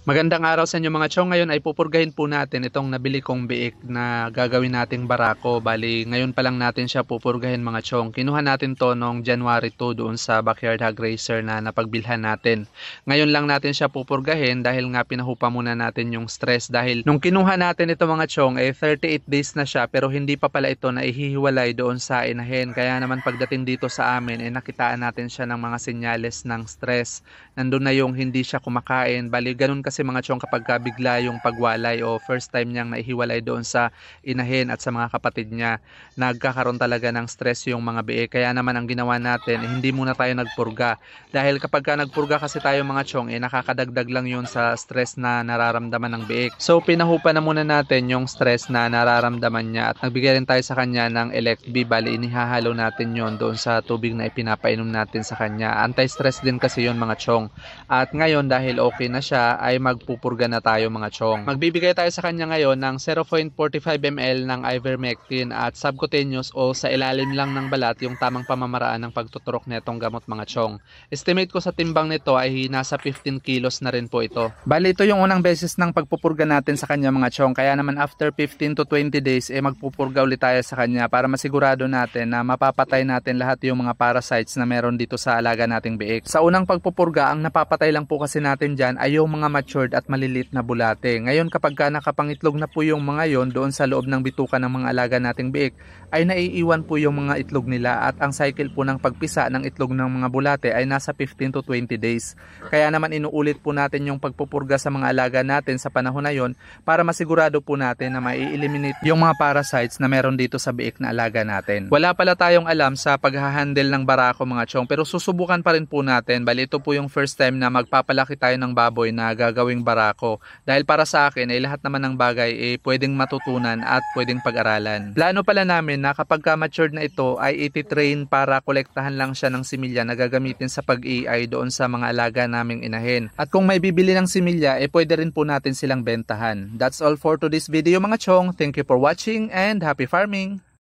Magandang araw sa inyo mga chong. Ngayon ay pupurgahin po natin itong nabili kong biik na gagawin nating barako. Bali, ngayon pa lang natin siya pupurgahin mga chong. Kinuha natin to noong January 2 doon sa Backyard Hog Racer na napagbilhan natin. Ngayon lang natin siya pupurgahin dahil nga pinahupa muna natin yung stress. Dahil nung kinuha natin ito mga chong, 38 days na siya pero hindi pa pala ito na ihihiwalay doon sa inahin. Kaya naman pagdating dito sa amin, nakitaan natin siya ng mga senyales ng stress. Nandun na yung hindi siya kumakain. Bali, ganun kasi mga chong kapag bigla yung pagwalay o first time niyang naihiwalay doon sa inahin at sa mga kapatid niya, nagkakaroon talaga ng stress yung mga biik. Kaya naman ang ginawa natin, hindi muna tayo nagpurga. Dahil kapag nagpurga kasi tayo mga chong, nakakadagdag lang yun sa stress na nararamdaman ng biik. So pinahupa na muna natin yung stress na nararamdaman niya at nagbigay rin tayo sa kanya ng Elect B. Bali, inihahalo natin yon doon sa tubig na ipinapainom natin sa kanya. Anti-stress din kasi yun mga chong. At ngayon dahil okay na siya ay magpupurga na tayo mga chong. Magbibigay tayo sa kanya ngayon ng 0.45 ml ng ivermectin at subcutaneous o sa ilalim lang ng balat yung tamang pamamaraan ng pagtuturok nitong gamot mga chong. Estimate ko sa timbang nito ay nasa 15 kilos na rin po ito. Bali ito yung unang beses ng pagpupurga natin sa kanya mga chong. Kaya naman after 15 to 20 days magpupurga ulit tayo sa kanya para masigurado natin na mapapatay natin lahat yung mga parasites na meron dito sa alaga nating biik. Sa unang pagpupurga, ang napapatay lang po kasi natin dyan ay yung mga matured at malilit na bulate. Ngayon kapag nakapangitlog na po yung mga yon doon sa loob ng bituka ng mga alaga nating biik, ay naiiwan po yung mga itlog nila at ang cycle po ng pagpisa ng itlog ng mga bulate ay nasa 15 to 20 days. Kaya naman inuulit po natin yung pagpupurga sa mga alaga natin sa panahon na yon para masigurado po natin na mai-eliminate yung mga parasites na meron dito sa biik na alaga natin. Wala pala tayong alam sa paghahandle ng barako mga chong pero susubukan pa rin po natin. Bali ito po yung first time na magpapalaki tayo ng baboy na gagawing barako. Dahil para sa akin ay lahat naman ng bagay pwedeng matutunan at pwedeng pag-aralan. Plano pala namin na kapag matured na ito ay iti-train para kolektahan lang siya ng similya na gagamitin sa pag-iay doon sa mga alaga naming inahin. At kung may bibili ng similya pwede rin po natin silang bentahan. That's all for today's video mga chong. Thank you for watching and happy farming!